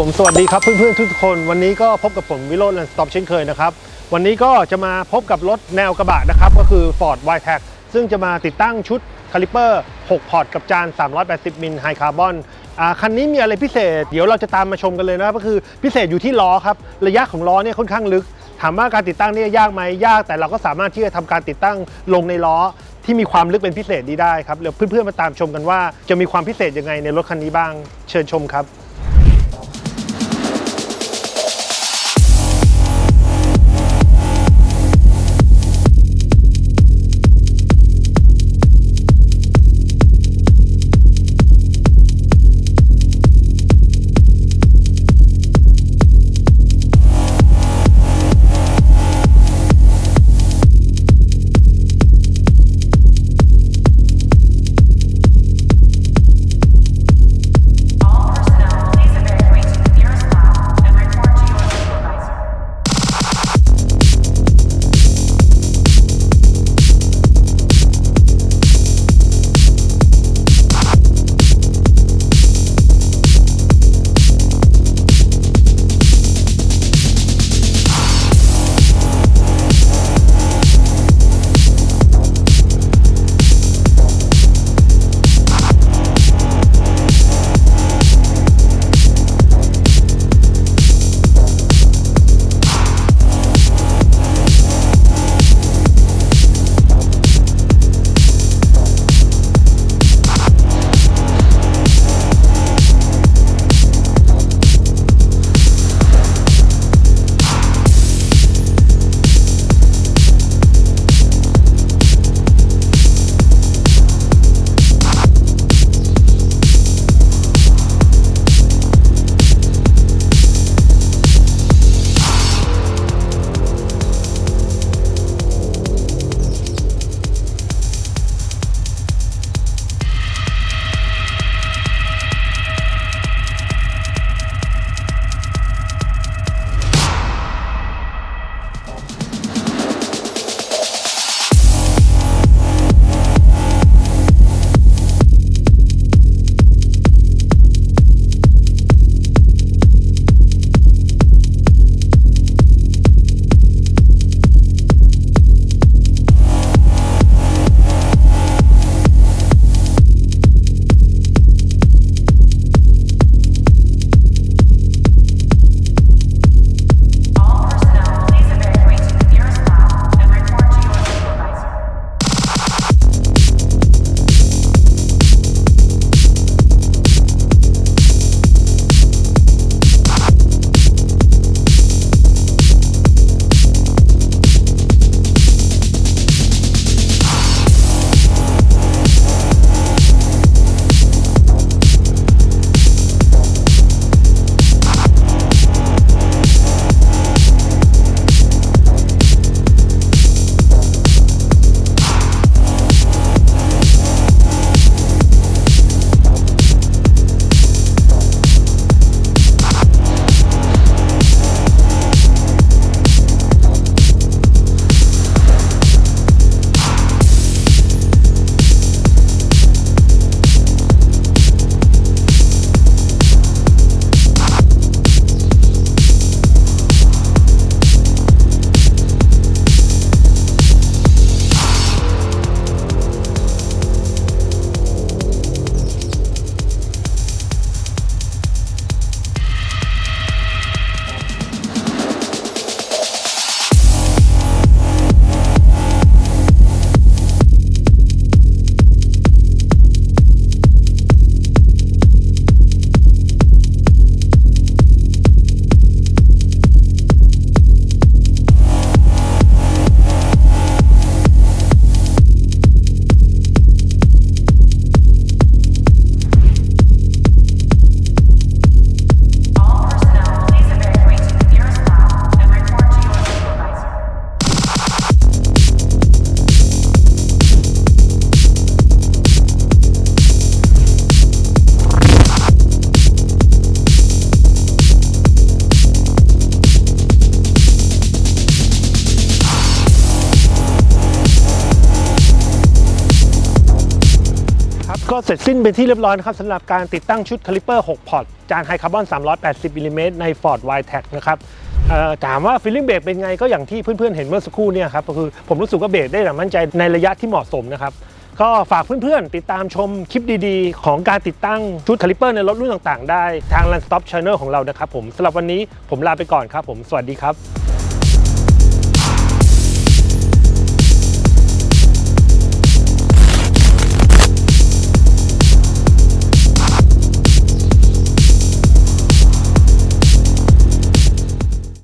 ผมสวัสดีครับเพื่อนๆทุกคนวันนี้ก็พบกับผมวิโรจน์ Stop เช่นเคยนะครับวันนี้ก็จะมาพบกับรถแนวกระบะนะครับก็คือ Ford Wildtrak ซึ่งจะมาติดตั้งชุดคาลิเปอร์6พอร์ตกับจาน380มิลไฮคาร์บอนคันนี้มีอะไรพิเศษเดี๋ยวเราจะตามมาชมกันเลยนะก็คือพิเศษอยู่ที่ล้อครับระยะของล้อเนี่ยค่อนข้างลึกถามว่าการติดตั้งนี่ยากไหมยากแต่เราก็สามารถที่จะทำการติดตั้งลงในล้อที่มีความลึกเป็นพิเศษนี้ได้ครับเดี๋ยวเพื่อนๆมาตามชมกันว่าจะมีความพิเศษยังไงในรถคันนี้บ้างเชิญชมครับ ก็เสร็จสิ้นเป็นที่เรียบร้อยนะครับสำหรับการติดตั้งชุดคาลิเปอร์6พอร์ตจานไฮคาร์บอน380มิลลิเมตรใน Ford Wildtrak นะครับถามว่าฟีลลิ่งเบรกเป็นไงก็อย่างที่เพื่อนๆเห็นเมื่อสักครู่เนี่ยครับก็คือผมรู้สึกว่าเบรกได้อย่างมั่นใจในระยะที่เหมาะสมนะครับก็ฝากเพื่อนๆติดตามชมคลิปดีๆของการติดตั้งชุดคาลิเปอร์ในรถรุ่นต่างๆได้ทาง Land Stop Channel ของเรานะครับผมสำหรับวันนี้ผมลาไปก่อนครับผมสวัสดีครับ